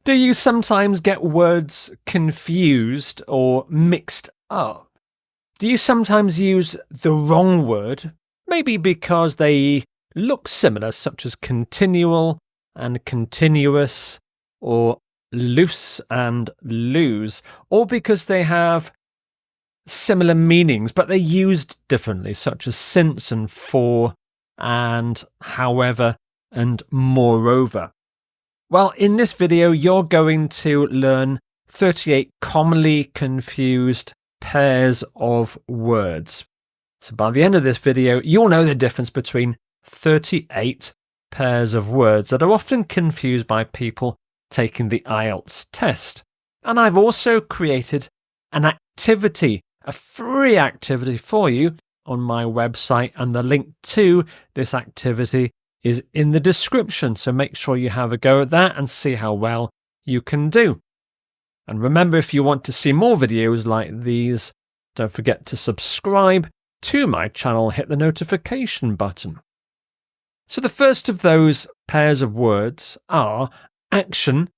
Do you sometimes get words confused or mixed up? Do you sometimes use the wrong word, maybe because they look similar, such as continual and continuous, or loose and lose, or because they have similar meanings but they're used differently, such as since and for and however and moreover? Well, in this video, you're going to learn 38 commonly confused pairs of words. So by the end of this video, you'll know the difference between 38 pairs of words that are often confused by people taking the IELTS test. And I've also created an activity, a free activity for you on my website, and the link to this activity is in the description, so make sure you have a go at that and see how well you can do. And remember, if you want to see more videos like these, don't forget to subscribe to my channel, hit the notification button. So the first of those pairs of words are action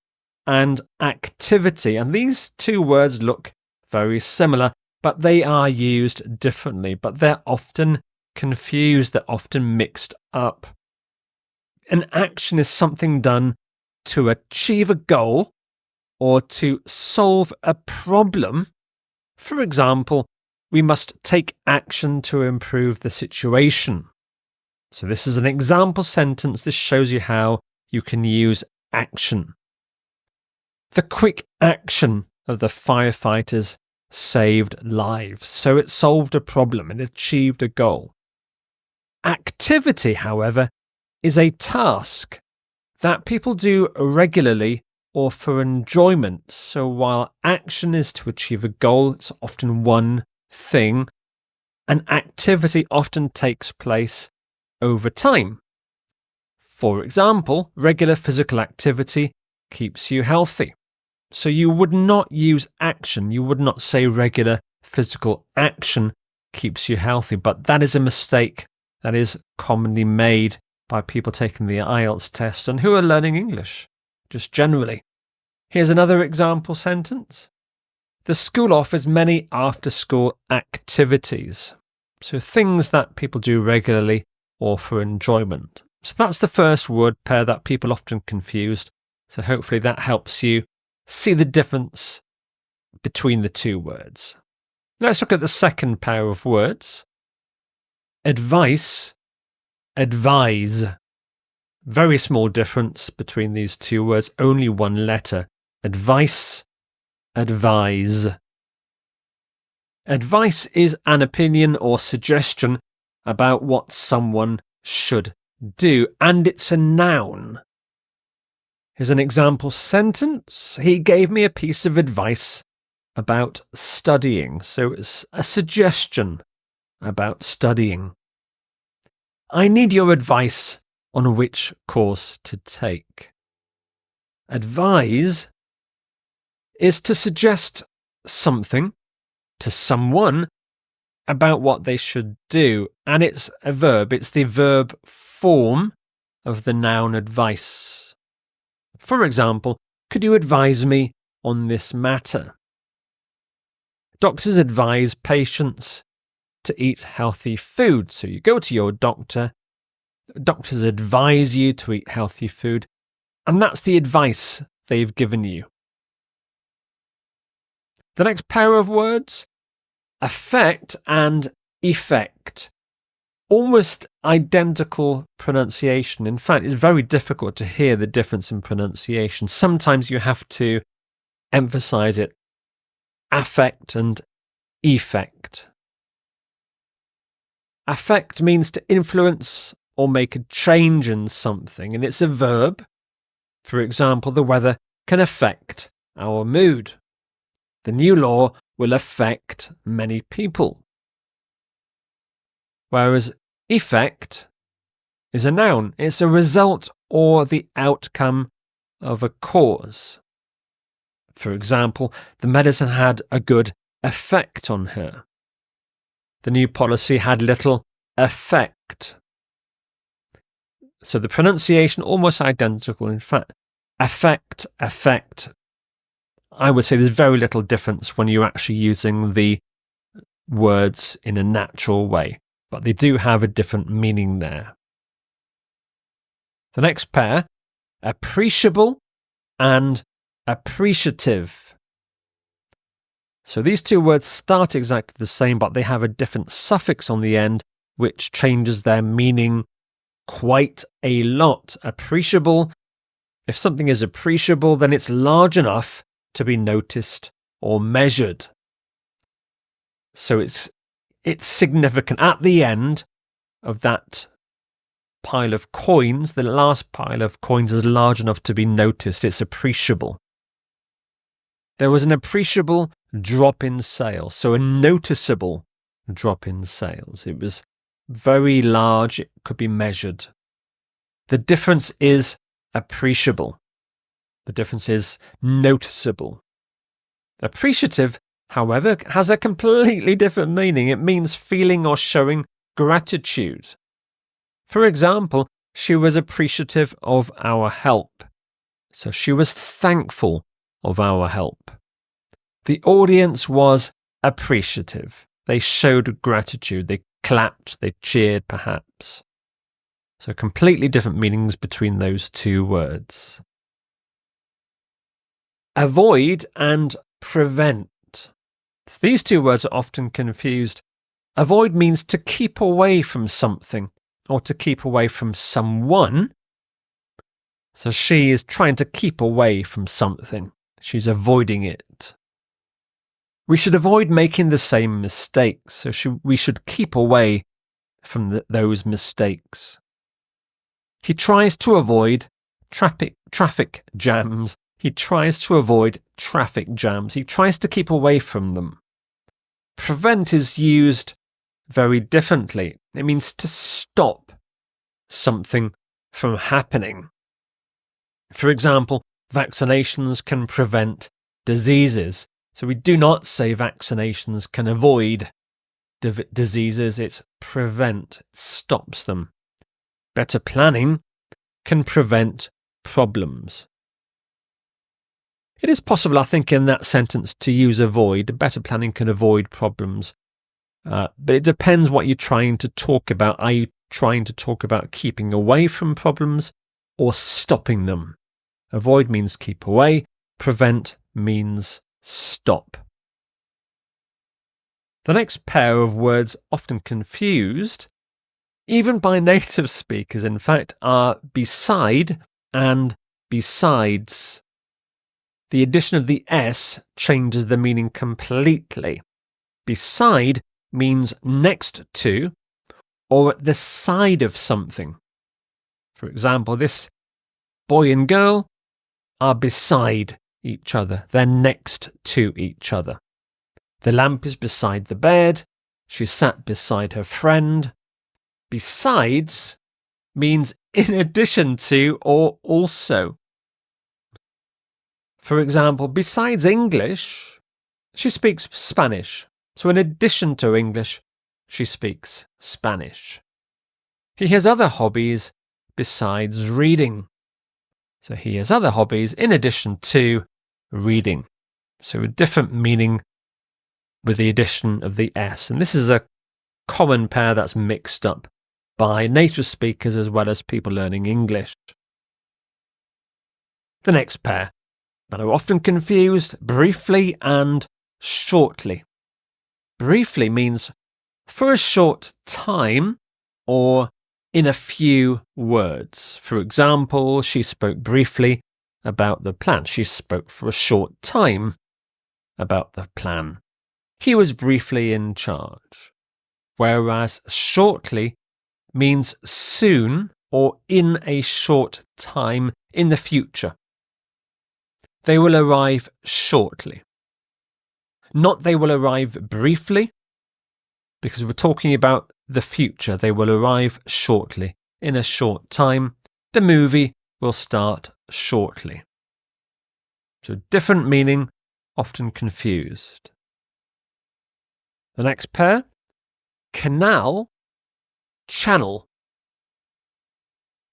and activity, and these two words look very similar, but they are used differently, but they're often confused, they're often mixed up. An action is something done to achieve a goal or to solve a problem. For example, we must take action to improve the situation. So this is an example sentence. This shows you how you can use action. The quick action of the firefighters saved lives. So it solved a problem and achieved a goal. Activity, however, is a task that people do regularly or for enjoyment. So while action is to achieve a goal, it's often one thing. An activity often takes place over time. For example, regular physical activity keeps you healthy. So you would not use action. You would not say regular physical action keeps you healthy, but that is a mistake that is commonly made by people taking the IELTS test and who are learning English, just generally. Here's another example sentence. The school offers many after-school activities. So things that people do regularly or for enjoyment. So that's the first word pair that people often confuse. So hopefully that helps you see the difference between the two words. Let's look at the second pair of words. Advice, advise. Very small difference between these two words, only one letter. Advice, advise. Advice is an opinion or suggestion about what someone should do, and it's a noun. Here's an example sentence. He gave me a piece of advice about studying. So it's a suggestion about studying. I need your advice on which course to take. Advise is to suggest something to someone about what they should do, and it's a verb. It's the verb form of the noun advice. For example, could you advise me on this matter? Doctors advise patients to eat healthy food. So you go to your doctor, doctors advise you to eat healthy food, and that's the advice they've given you. The next pair of words, affect and effect. Almost identical pronunciation. In fact, it's very difficult to hear the difference in pronunciation. Sometimes you have to emphasize it. Affect and effect. Affect means to influence or make a change in something, and it's a verb. For example, the weather can affect our mood. The new law will affect many people. Whereas effect is a noun. It's a result or the outcome of a cause. For example, the medicine had a good effect on her. The new policy had little effect. So the pronunciation almost identical. In fact, Affect, effect. I would say there's very little difference when you're actually using the words in a natural way, but they do have a different meaning there. The next pair, appreciable and appreciative. So these two words start exactly the same, but they have a different suffix on the end, which changes their meaning quite a lot. Appreciable. If something is appreciable, then it's large enough to be noticed or measured. So it's significant. At the end of that pile of coins, the last pile of coins is large enough to be noticed. It's appreciable. There was an appreciable drop in sales, so a noticeable drop in sales. It was very large. It could be measured. The difference is appreciable. The difference is noticeable. Appreciative, however, has a completely different meaning. It means feeling or showing gratitude. For example, she was appreciative of our help. So she was thankful of our help. The audience was appreciative. They showed gratitude. They clapped. They cheered, perhaps. So completely different meanings between those two words. Avoid and prevent. These two words are often confused. Avoid means to keep away from something or to keep away from someone. So she is trying to keep away from something. She's avoiding it. We should avoid making the same mistakes. So we should keep away from those mistakes. He tries to avoid traffic jams. He tries to avoid traffic jams. He tries to keep away from them. Prevent is used very differently. It means to stop something from happening. For example, vaccinations can prevent diseases. So we do not say vaccinations can avoid diseases. It's prevent, it stops them. Better planning can prevent problems. It is possible, I think, in that sentence to use avoid. Better planning can avoid problems. But it depends what you're trying to talk about. Are you trying to talk about keeping away from problems or stopping them? Avoid means keep away. Prevent means stop. The next pair of words, often confused, even by native speakers, in fact, are beside and besides. The addition of the S changes the meaning completely. Beside means next to or at the side of something. For example, this boy and girl are beside each other. They're next to each other. The lamp is beside the bed. She sat beside her friend. Besides means in addition to or also. For example, besides English, she speaks Spanish. So in addition to English, she speaks Spanish. He has other hobbies besides reading. So he has other hobbies in addition to reading. So a different meaning with the addition of the S. And this is a common pair that's mixed up by native speakers as well as people learning English. The next pair that are often confused, briefly and shortly. Briefly means for a short time or in a few words. For example, she spoke briefly about the plan. She spoke for a short time about the plan. He was briefly in charge. Whereas shortly means soon or in a short time in the future. They will arrive shortly. Not they will arrive briefly, because we're talking about the future. They will arrive shortly, in a short time. The movie will start shortly. So different meaning, often confused. The next pair, canal, channel.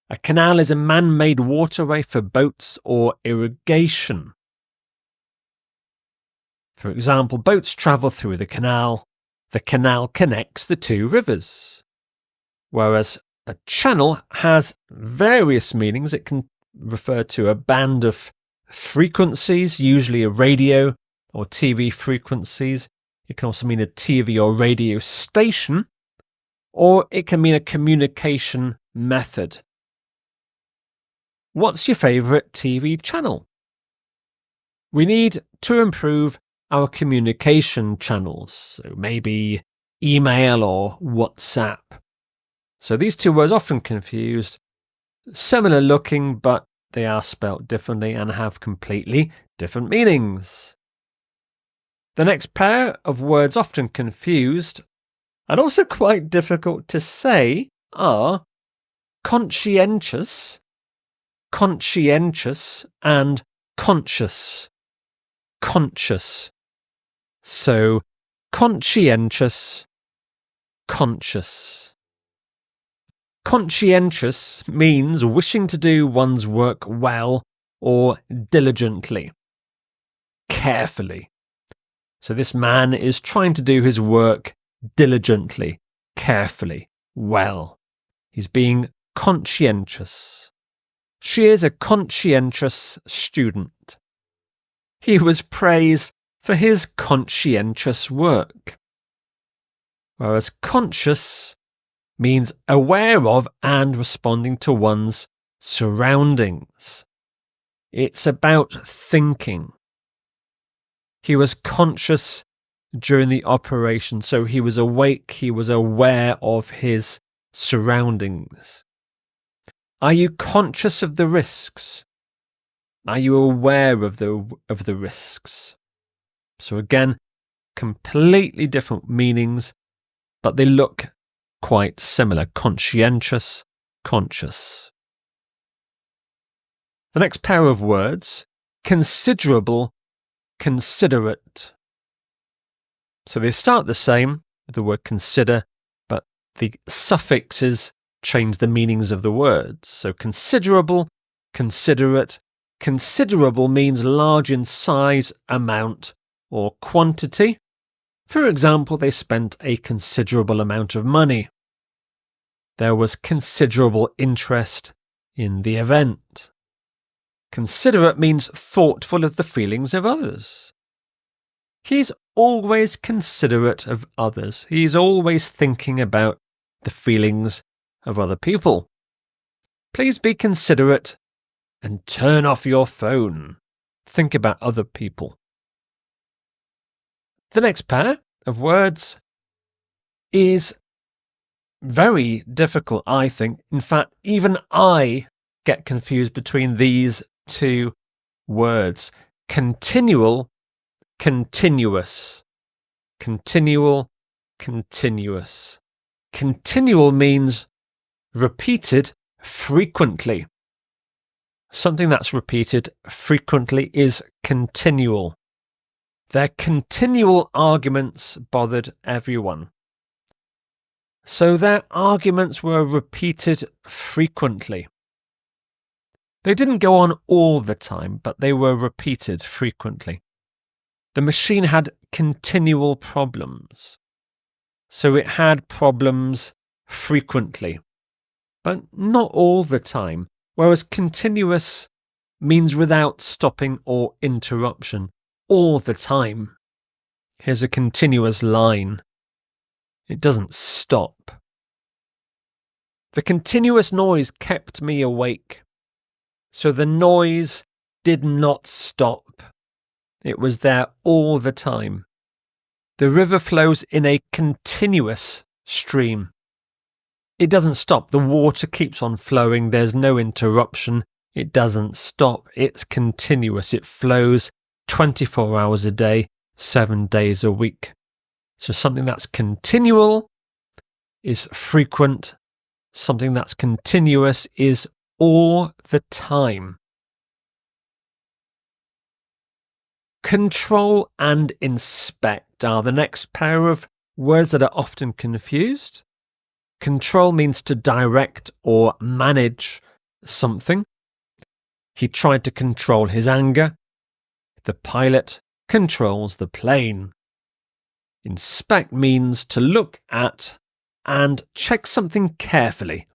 A canal is a man-made waterway for boats or irrigation. For example, boats travel through the canal. The canal connects the two rivers. Whereas a channel has various meanings. It can refer to a band of frequencies, usually a radio or TV frequencies. It can also mean a TV or radio station, or it can mean a communication method. What's your favourite TV channel? We need to improve our communication channels, so maybe email or WhatsApp. So these two words often confused, similar looking, but they are spelt differently and have completely different meanings. The next pair of words often confused and also quite difficult to say are conscientious, conscientious, and conscious. Conscious. So, conscientious, conscious. Conscientious means wishing to do one's work well or diligently, carefully. So this man is trying to do his work diligently, carefully, well. He's being conscientious. She is a conscientious student. He was praised for his conscientious work. Whereas conscious means aware of and responding to one's surroundings. It's about thinking. He was conscious during the operation, so he was awake, he was aware of his surroundings. Are you conscious of the risks? Are you aware of the risks? So again, completely different meanings, but they look quite similar. Conscientious, conscious. The next pair of words, considerable, considerate. So they start the same with the word consider, but the suffixes change the meanings of the words. So considerable, considerate. Considerable means large in size, amount, or quantity. For example, they spent a considerable amount of money. There was considerable interest in the event. Considerate means thoughtful of the feelings of others. He's always considerate of others. He's always thinking about the feelings of other people. Please be considerate and turn off your phone. Think about other people. The next pair of words is very difficult, I think. In fact, even I get confused between these two words. Continual, continuous. Continual, continuous. Continual means repeated frequently. Something that's repeated frequently is continual. Their continual arguments bothered everyone. So their arguments were repeated frequently. They didn't go on all the time, but they were repeated frequently. The machine had continual problems. So it had problems frequently, but not all the time. Whereas continuous means without stopping or interruption, all the time. Here's a continuous line. It doesn't stop. The continuous noise kept me awake. So the noise did not stop. It was there all the time. The river flows in a continuous stream. It doesn't stop. The water keeps on flowing. There's no interruption. It doesn't stop. It's continuous. It flows 24 hours a day, 7 days a week. So something that's continual is frequent. Something that's continuous is all the time. Control and inspect are the next pair of words that are often confused. Control means to direct or manage something. He tried to control his anger. The pilot controls the plane. Inspect means to look at and check something carefully.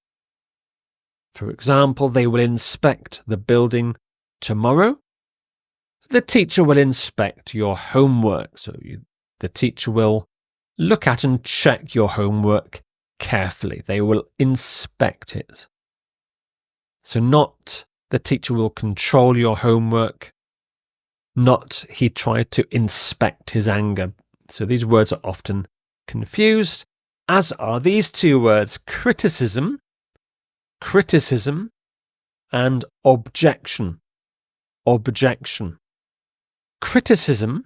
For example, they will inspect the building tomorrow. The teacher will inspect your homework. So the teacher will look at and check your homework carefully. They will inspect it. So not the teacher will control your homework, not he tried to inspect his anger. So these words are often confused, as are these two words, criticism, and objection, Criticism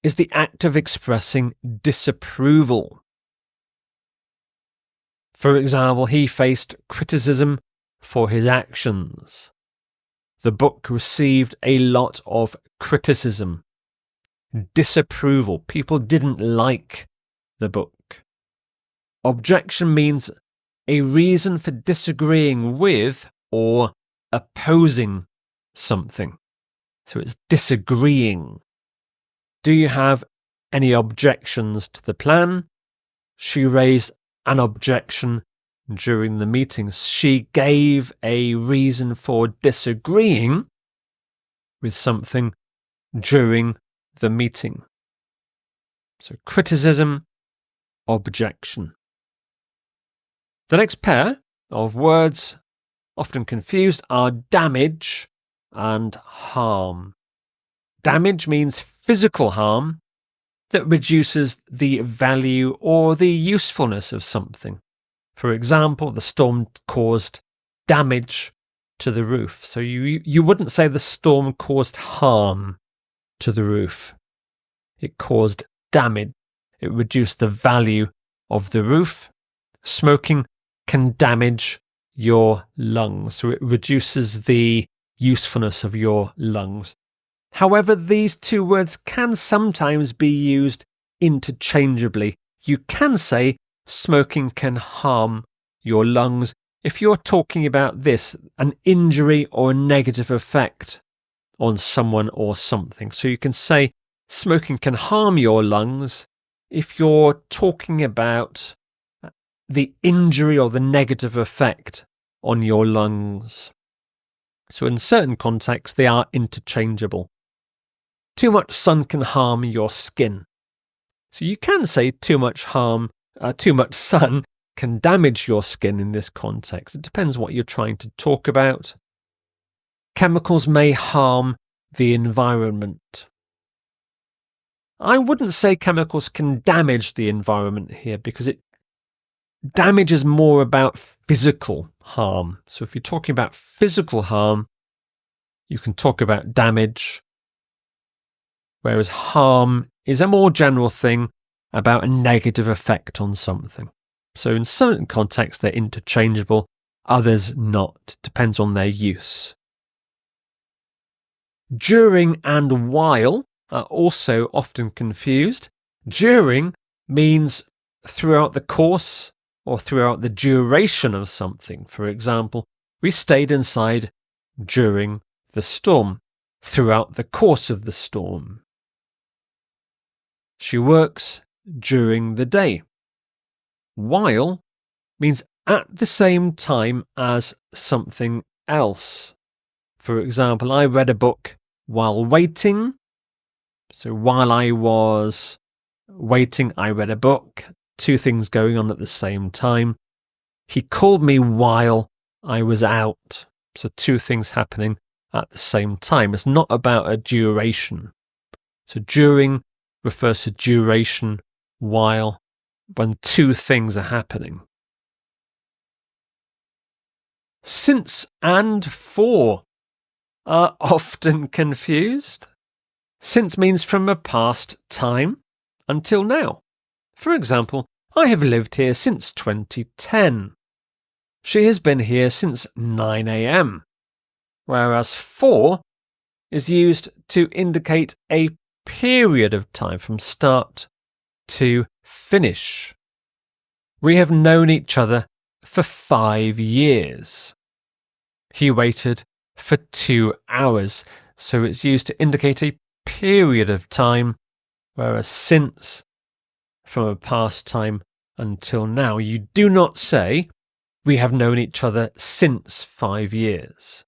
is the act of expressing disapproval. For example, he faced criticism for his actions. The book received a lot of criticism, disapproval. People didn't like the book. Objection means a reason for disagreeing with or opposing something. So it's disagreeing. Do you have any objections to the plan? She raised an objection during the meetings. She gave a reason for disagreeing with something during the meeting. So criticism, objection. The next pair of words, often confused, are damage and harm. Damage means physical harm that reduces the value or the usefulness of something. For example, the storm caused damage to the roof. So you wouldn't say the storm caused harm to the roof. It caused damage. It reduced the value of the roof. Smoking can damage your lungs, so it reduces the usefulness of your lungs. However, these two words can sometimes be used interchangeably. You can say smoking can harm your lungs if you're talking about this, an injury or a negative effect on someone or something. So you can say smoking can harm your lungs if you're talking about the injury or the negative effect on your lungs. So in certain contexts, they are interchangeable. Too much sun can harm your skin. So you can say too much sun can damage your skin in this context. It depends what you're trying to talk about. Chemicals may harm the environment. I wouldn't say chemicals can damage the environment here because damage is more about physical harm. So if you're talking about physical harm, you can talk about damage, whereas harm is a more general thing about a negative effect on something. So in certain contexts, they're interchangeable, others not. Depends on their use. During and while are also often confused. During means throughout the course or throughout the duration of something. For example, we stayed inside during the storm, throughout the course of the storm. She works during the day. While means at the same time as something else. For example, I read a book while waiting. So while I was waiting, I read a book. Two things going on at the same time. He called me while I was out. So two things happening at the same time. It's not about a duration. So during refers to duration, while, when two things are happening. Since and for are often confused. Since means from a past time until now. For example, I have lived here since 2010. She has been here since 9 a.m. Whereas for is used to indicate a period of time from start to finish. We have known each other for 5 years. He waited for 2 hours. So it's used to indicate a period of time, whereas since, from a past time until now. You do not say, we have known each other since 5 years.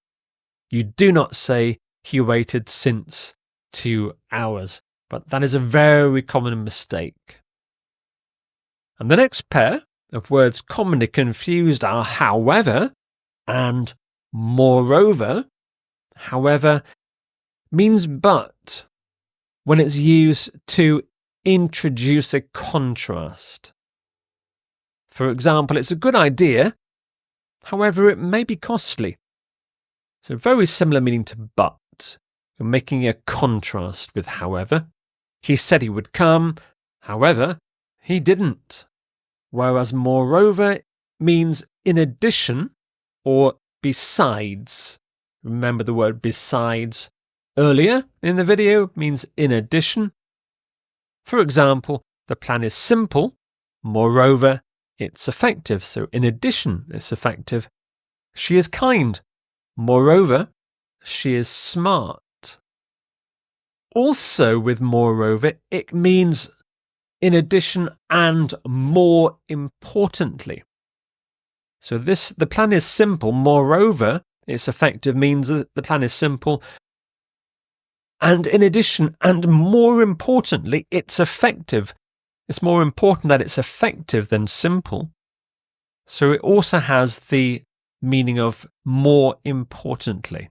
You do not say, he waited since 2 hours. But that is a very common mistake. And the next pair of words commonly confused are however and moreover. However means but when it's used to introduce a contrast. For example, it's a good idea, however it may be costly. So very similar meaning to but. You're making a contrast with however. He said he would come, however, he didn't. Whereas moreover means in addition or besides. Remember the word besides earlier in the video means in addition. For example, the plan is simple, moreover, it's effective. So in addition, it's effective. She is kind, moreover, she is smart. Also with moreover, it means in addition and more importantly. So the plan is simple, moreover, it's effective means that the plan is simple. And in addition, and more importantly, it's effective. It's more important that it's effective than simple. So it also has the meaning of more importantly.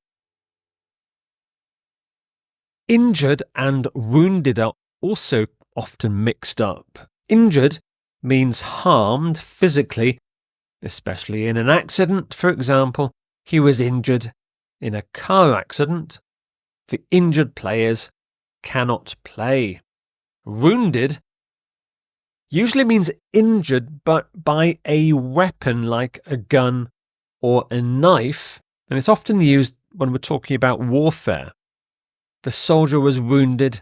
Injured and wounded are also often mixed up. Injured means harmed physically, especially in an accident. For example, he was injured in a car accident. The injured players cannot play. Wounded usually means injured, but by a weapon like a gun or a knife, and it's often used when we're talking about warfare. The soldier was wounded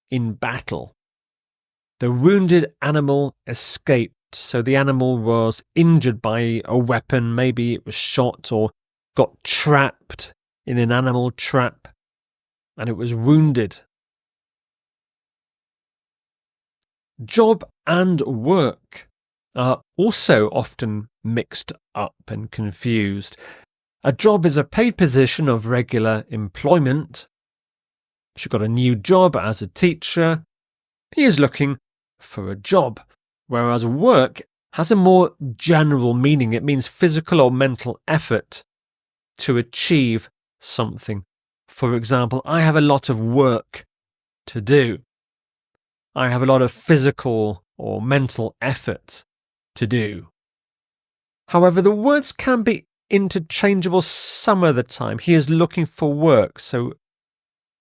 in battle. The wounded animal escaped, so the animal was injured by a weapon. Maybe it was shot or got trapped in an animal trap, and it was wounded. Job and work are also often mixed up and confused. A job is a paid position of regular employment. She got a new job as a teacher. He is looking for a job, whereas work has a more general meaning. It means physical or mental effort to achieve something. For example, I have a lot of work to do. I have a lot of physical or mental effort to do. However, the words can be interchangeable some of the time. He is looking for work. So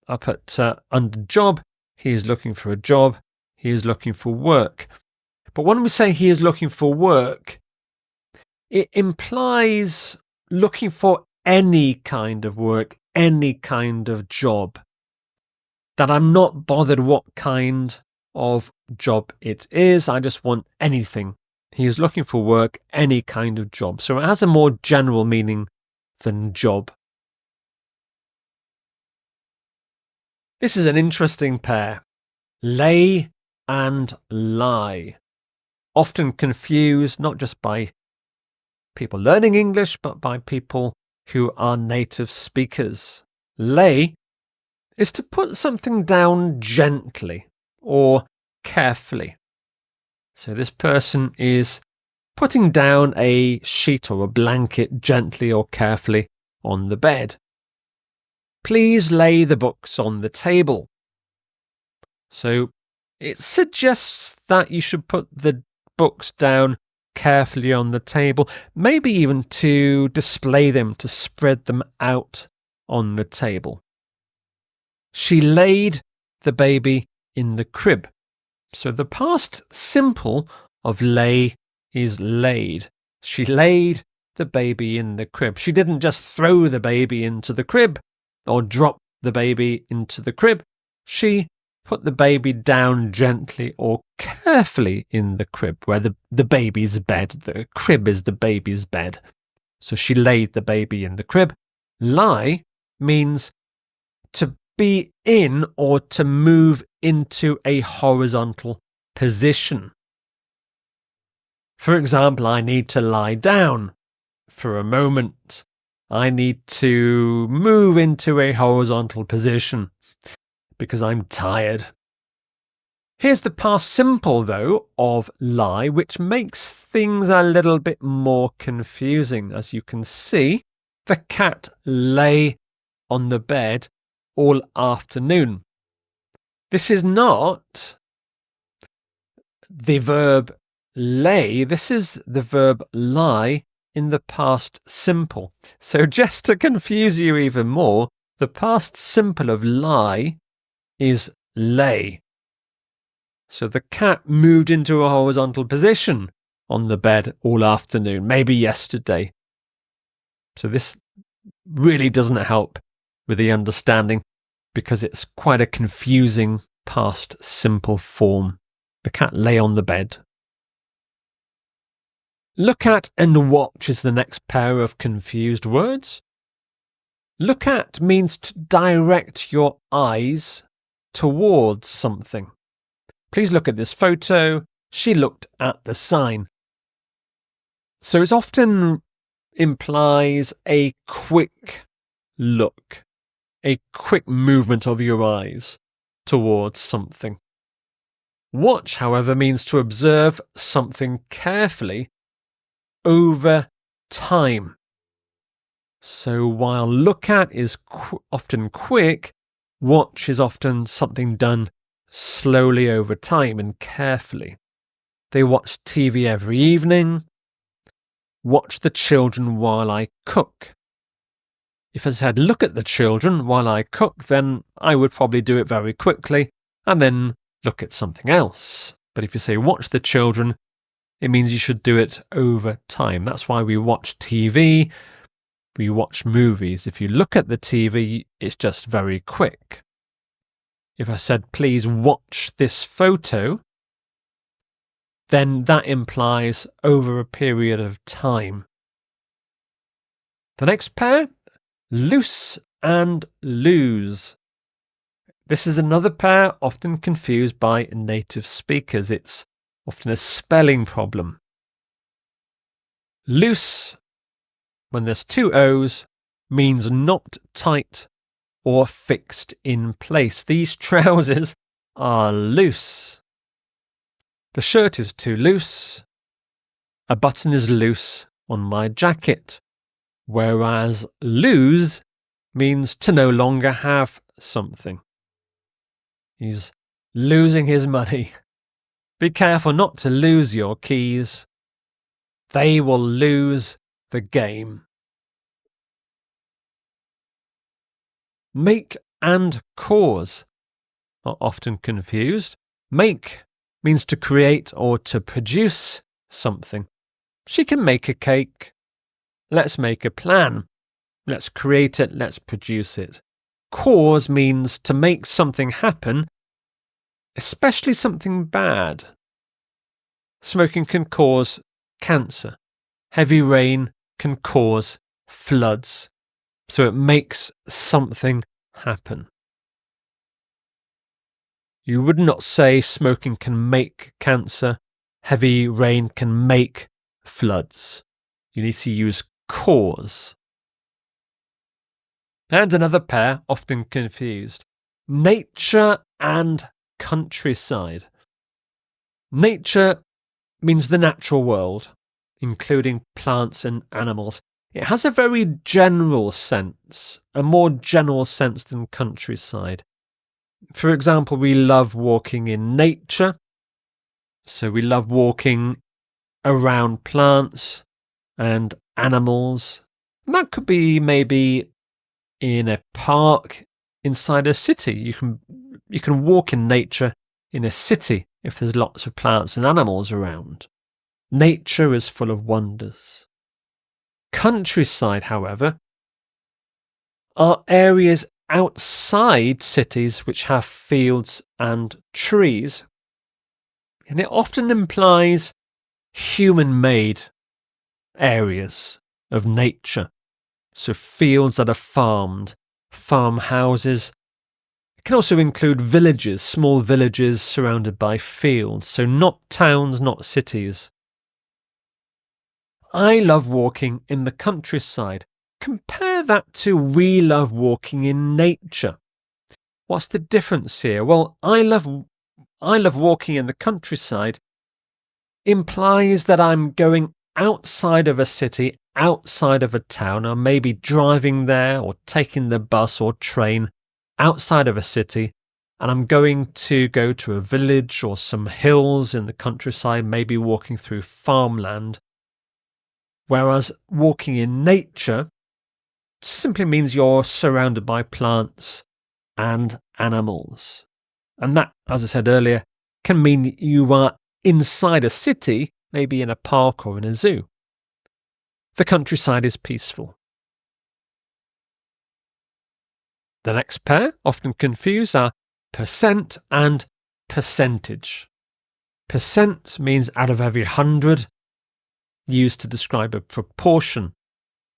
up at under job, he is looking for a job. He is looking for work. But when we say he is looking for work, it implies looking for any kind of work, any kind of job. That I'm not bothered what kind of job it is. I just want anything. He is looking for work, any kind of job. So it has a more general meaning than job. This is an interesting pair. Lay and lie. Often confused not just by people learning English, but by people who are native speakers. Lay is to put something down gently or carefully. So this person is putting down a sheet or a blanket gently or carefully on the bed. Please lay the books on the table. So it suggests that you should put the books down carefully on the table, maybe even to display them, to spread them out on the table. She laid the baby in the crib. So the past simple of lay is laid. She laid the baby in the crib. She didn't just throw the baby into the crib or drop the baby into the crib. She put the baby down gently or carefully in the crib, where the baby's bed. The crib is the baby's bed. So she laid the baby in the crib. Lie means to be in or to move into a horizontal position. For example, I need to lie down for a moment. I need to move into a horizontal position because I'm tired. Here's the past simple, though, of lie, which makes things a little bit more confusing. As you can see, the cat lay on the bed all afternoon. This is not the verb lay, this is the verb lie in the past simple. So just to confuse you even more, the past simple of lie is lay. So the cat moved into a horizontal position on the bed all afternoon, maybe yesterday. So this really doesn't help with the understanding because it's quite a confusing past simple form. The cat lay on the bed. Look at and watch is the next pair of confused words. Look at means to direct your eyes towards something. Please look at this photo. She looked at the sign. So it often implies a quick look, a quick movement of your eyes towards something. Watch, however, means to observe something carefully over time. So while look at is often quick, watch is often something done slowly over time and carefully. They watch TV every evening. Watch the children while I cook. If I said look at the children while I cook, then I would probably do it very quickly and then look at something else. But if you say watch the children, it means you should do it over time. That's why we watch TV, we watch movies. If you look at the TV, it's just very quick. If I said, please watch this photo, then that implies over a period of time. The next pair, loose and lose. This is another pair often confused by native speakers. It's often a spelling problem. Loose, when there's two O's, means not tight or fixed in place. These trousers are loose. The shirt is too loose. A button is loose on my jacket. Whereas lose means to no longer have something. He's losing his money. Be careful not to lose your keys. They will lose the game. Make and cause are often confused. Make means to create or to produce something. She can make a cake. Let's make a plan. Let's create it. Let's produce it. Cause means to make something happen, especially something bad. Smoking can cause cancer. Heavy rain can cause floods. So it makes something happen. You would not say smoking can make cancer. Heavy rain can make floods. You need to use cause. And another pair often confused. Nature and countryside. Nature means the natural world, including plants and animals. It has a very general sense, a more general sense than countryside. For example, we love walking in nature. So we love walking around plants and animals. And that could be maybe in a park inside a city. You can walk in nature in a city if there's lots of plants and animals around. Nature is full of wonders. Countryside, however, are areas outside cities which have fields and trees. And it often implies human-made areas of nature. So fields that are farmed, farmhouses. It can also include villages, small villages surrounded by fields, so not towns, not cities. I love walking in the countryside. Compare that to we love walking in nature. What's the difference here? Well, I love walking in the countryside implies that I'm going outside of a city, outside of a town. I may be driving there or taking the bus or train outside of a city, and I'm going to go to a village or some hills in the countryside, maybe walking through farmland. Whereas walking in nature simply means you're surrounded by plants and animals. And that, as I said earlier, can mean you are inside a city, maybe in a park or in a zoo. The countryside is peaceful. The next pair, often confused, are percent and percentage. Percent means out of every 100, used to describe a proportion.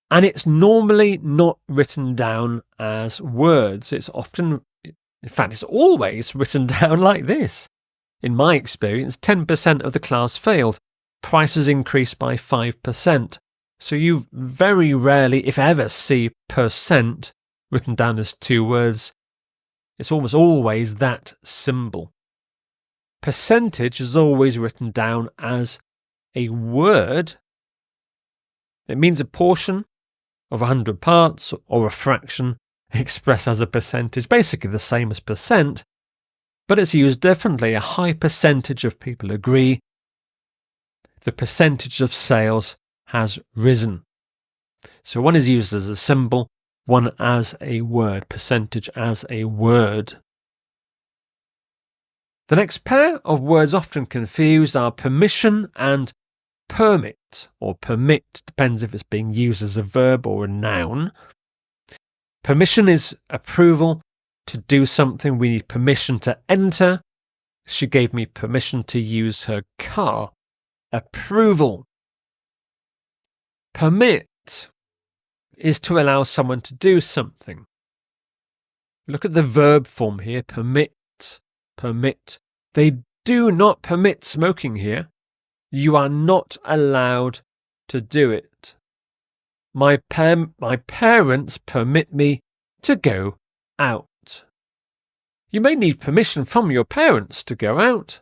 And it's normally not written down as words. It's often, in fact, it's always written down like this. In my experience, 10% of the class failed. Prices increased by 5%. So you very rarely, if ever, see percent written down as two words. It's almost always that symbol. Percentage is always written down as a word. It means a portion of 100 parts or a fraction expressed as a percentage, basically the same as percent, but it's used differently. A high percentage of people agree. The percentage of sales has risen. So one is used as a symbol, one as a word, percentage as a word. The next pair of words often confused are permission and permit, or permit, depends if it's being used as a verb or a noun. Permission is approval to do something. We need permission to enter. She gave me permission to use her car. Approval. Permit is to allow someone to do something. Look at the verb form here, permit, permit. They do not permit smoking here. You are not allowed to do it. My parents permit me to go out. You may need permission from your parents to go out,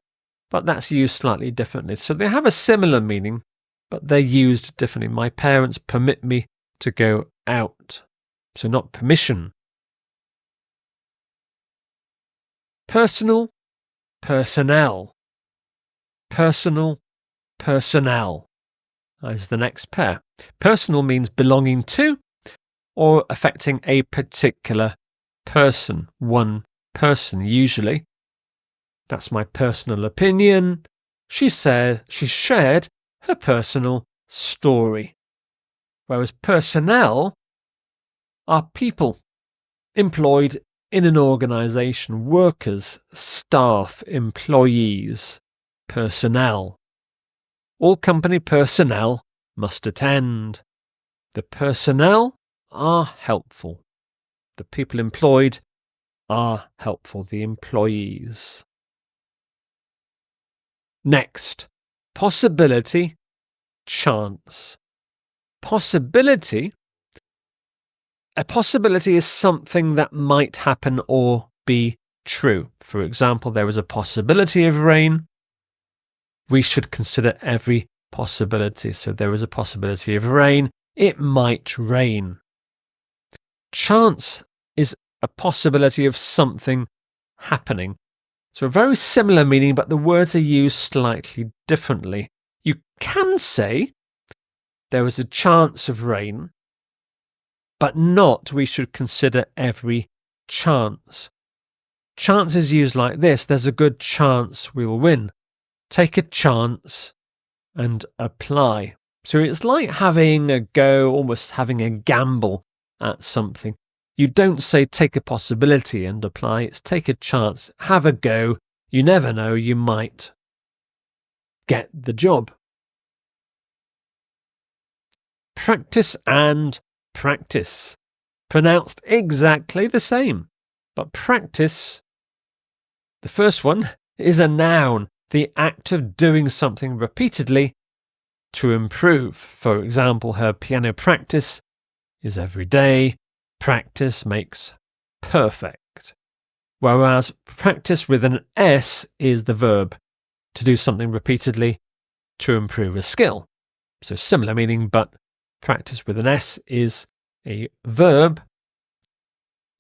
but that's used slightly differently. So they have a similar meaning, but they're used differently. My parents permit me to go out. So not permission. Personal, personnel. Personal, personnel is the next pair. Personal means belonging to or affecting a particular person, one person usually. That's my personal opinion. She said she shared her personal story. Whereas personnel are people employed in an organisation, workers, staff, employees, personnel. All company personnel must attend. The personnel are helpful. The people employed are helpful, the employees. Next, possibility, chance. Possibility. A possibility is something that might happen or be true. For example, there is a possibility of rain. We should consider every possibility. So there is a possibility of rain. It might rain. Chance is a possibility of something happening. So a very similar meaning, but the words are used slightly differently. You can say there is a chance of rain, but not we should consider every chance. Chance is used like this. There's a good chance we'll win. Take a chance and apply. So it's like having a go, almost having a gamble at something. You don't say take a possibility and apply. It's take a chance, have a go. You never know, you might get the job. Practice and practice. Pronounced exactly the same. But practice, the first one, is a noun, the act of doing something repeatedly to improve. For example, her piano practice is every day. Practice makes perfect. Whereas practice with an S is the verb, to do something repeatedly to improve a skill. So similar meaning, but practice with an S is a verb.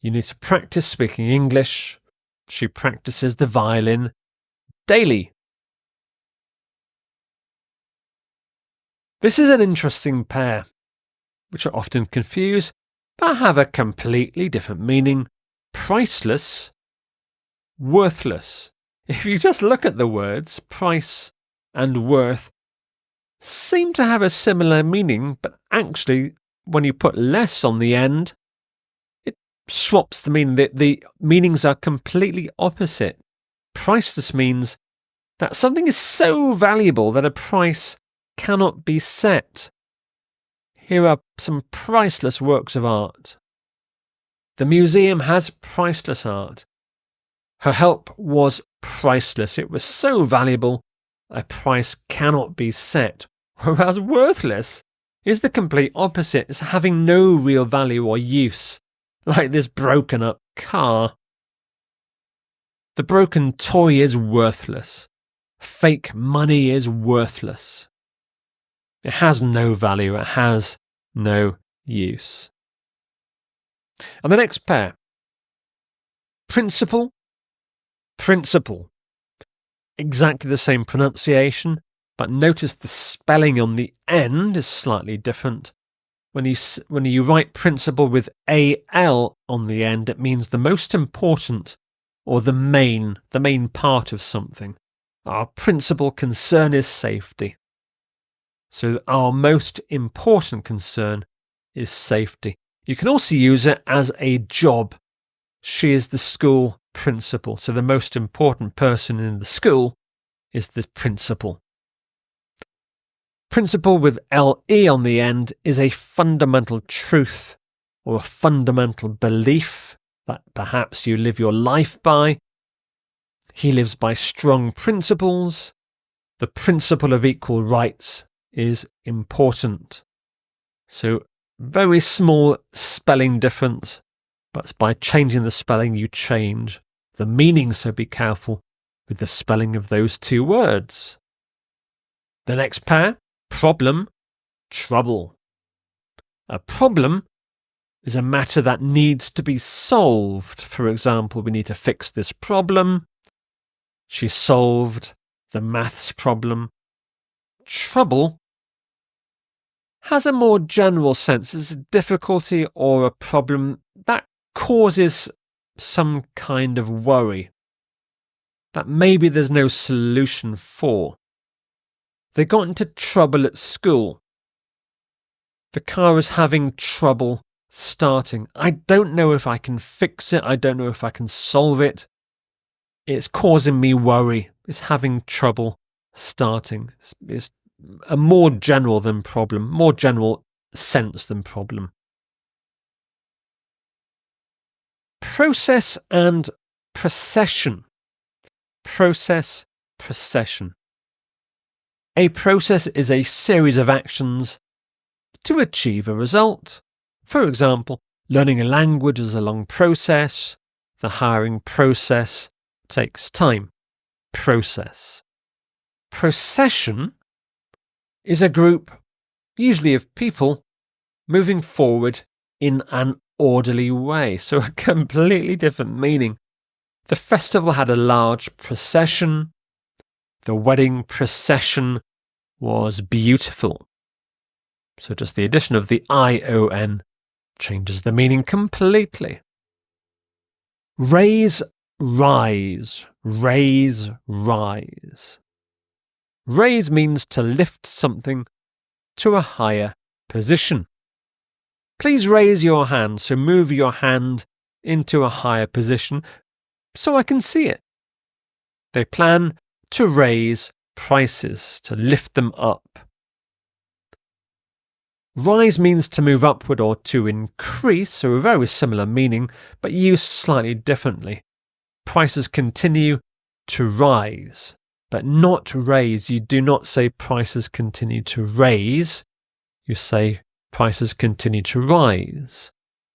You need to practice speaking English. She practices the violin daily. This is an interesting pair, which are often confused, but have a completely different meaning. Priceless, worthless. If you just look at the words, price and worth seem to have a similar meaning, but actually, when you put less on the end, it swaps the meaning. The meanings are completely opposite. Priceless means that something is so valuable that a price cannot be set. Here are some priceless works of art. The museum has priceless art. Her help was priceless. It was so valuable, a price cannot be set. Whereas worthless is the complete opposite. It's having no real value or use, like this broken up car. The broken toy is worthless. Fake money is worthless. It has no value. It has no use. And the next pair. Principle, principle. Exactly the same pronunciation, but notice the spelling on the end is slightly different. When you write principle with AL on the end, it means the most important or the main part of something. Our principal concern is safety. So our most important concern is safety. You can also use it as a job. She is the school principal. So the most important person in the school is the principal. Principle with LE on the end is a fundamental truth or a fundamental belief that perhaps you live your life by. He lives by strong principles. The principle of equal rights is important. So very small spelling difference, but by changing the spelling you change the meaning, so be careful with the spelling of those two words. The next pair, problem, trouble. A problem is a matter that needs to be solved. For example, we need to fix this problem. She solved the maths problem. Trouble has a more general sense. It's a difficulty or a problem that causes some kind of worry that maybe there's no solution for. They got into trouble at school. The car is having trouble starting. I don't know if I can fix it. I don't know if I can solve it. It's causing me worry. It's having trouble starting. It's a more general than problem, more general sense than problem. Process and procession. Process, procession. A process is a series of actions to achieve a result. For example, learning a language is a long process. The hiring process takes time. Process. Procession is a group, usually of people, moving forward in an orderly way. So a completely different meaning. The festival had a large procession. The wedding procession was beautiful. So just the addition of the ION changes the meaning completely. Raise, rise. Raise, rise. Raise means to lift something to a higher position. Please raise your hand, so move your hand into a higher position so I can see it. They plan to raise prices, to lift them up. Rise means to move upward or to increase, so a very similar meaning, but used slightly differently. Prices continue to rise, but not raise. You do not say prices continue to raise. You say prices continue to rise.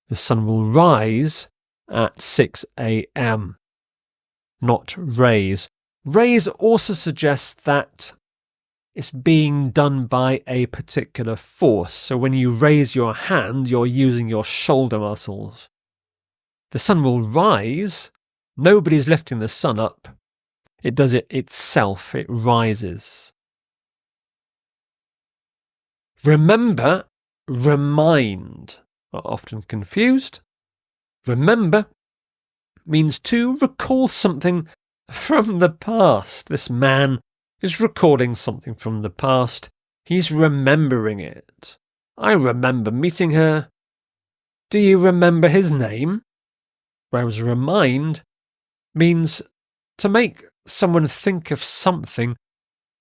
The sun will rise at 6 a.m., not raise. Raise also suggests that it's being done by a particular force. So when you raise your hand, you're using your shoulder muscles. The sun will rise. Nobody's lifting the sun up. It does it itself. It rises. Remember, remind are often confused. Remember means to recall something from the past. This man is recalling something from the past. He's remembering it. I remember meeting her. Do you remember his name? Whereas remind means to make someone think of something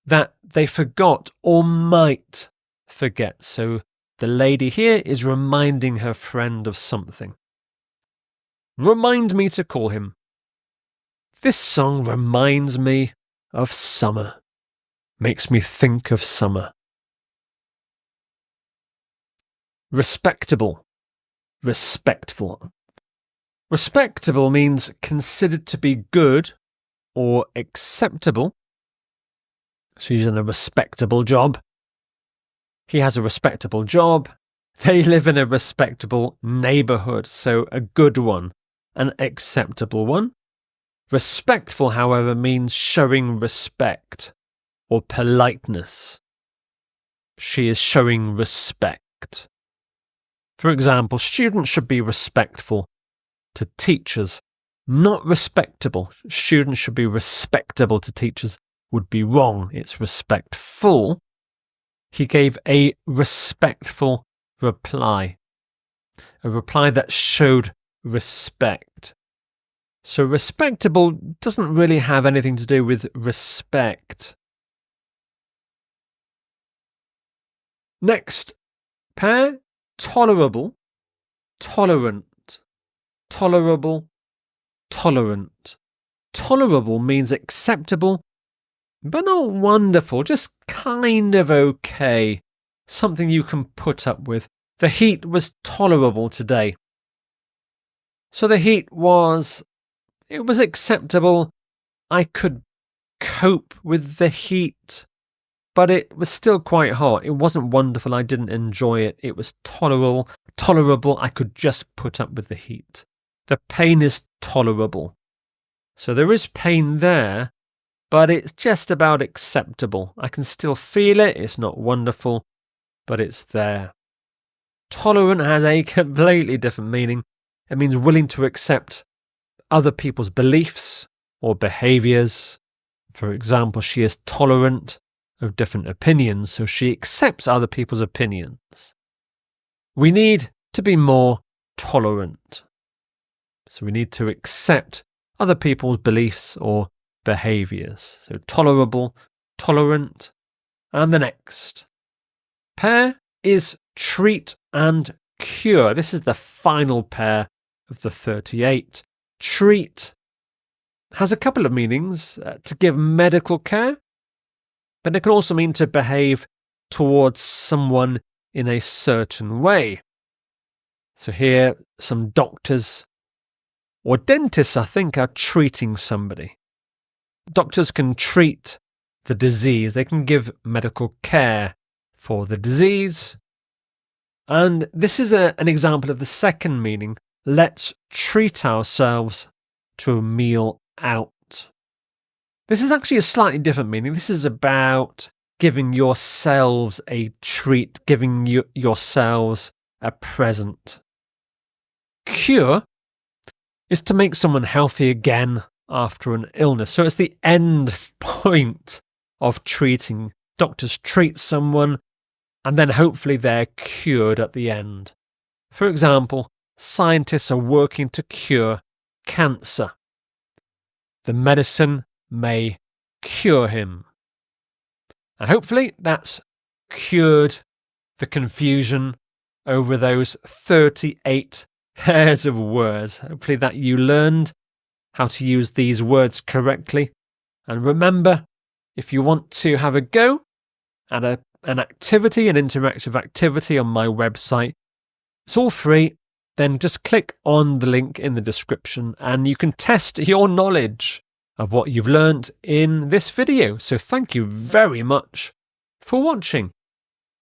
that they forgot or might forget. So the lady here is reminding her friend of something. Remind me to call him. This song reminds me of summer. Makes me think of summer. Respectable. Respectful. Respectable means considered to be good or acceptable. She's in a respectable job. He has a respectable job. They live in a respectable neighbourhood, so a good one, an acceptable one. Respectful, however, means showing respect or politeness. She is showing respect. For example, students should be respectful to teachers, not respectable. Students should be respectable to teachers would be wrong. It's respectful. He gave a respectful reply, a reply that showed respect. So respectable doesn't really have anything to do with respect. Next pair, tolerable, tolerant, tolerable, tolerant. Tolerable means acceptable, but not wonderful, just kind of okay. Something you can put up with. The heat was tolerable today. So the heat was acceptable. I could cope with the heat, but it was still quite hot. It wasn't wonderful. I didn't enjoy it. It was tolerable. I could just put up with the heat. The pain is tolerable. So there is pain there, but it's just about acceptable. I can still feel it. It's not wonderful, but it's there. Tolerant has a completely different meaning. It means willing to accept other people's beliefs or behaviours. For example, she is tolerant of different opinions, so she accepts other people's opinions. We need to be more tolerant. So we need to accept other people's beliefs or behaviours. So tolerable, tolerant. And the next pair is treat and cure. This is the final pair of the 38. Treat has a couple of meanings. To give medical care, but it can also mean to behave towards someone in a certain way. So here, some doctors or dentists, I think, are treating somebody. Doctors can treat the disease. They can give medical care for the disease. And this is an example of the second meaning. Let's treat ourselves to a meal out. This is actually a slightly different meaning. This is about giving yourselves a treat, giving yourselves a present. Cure is to make someone healthy again after an illness. So it's the end point of treating. Doctors treat someone and then hopefully they're cured at the end. For example, scientists are working to cure cancer. The medicine may cure him. And hopefully that's cured the confusion over those 38 pairs of words. Hopefully that you learned how to use these words correctly. And remember, if you want to have a go at an activity, an interactive activity on my website, it's all free. Then just click on the link in the description and you can test your knowledge of what you've learnt in this video. So thank you very much for watching.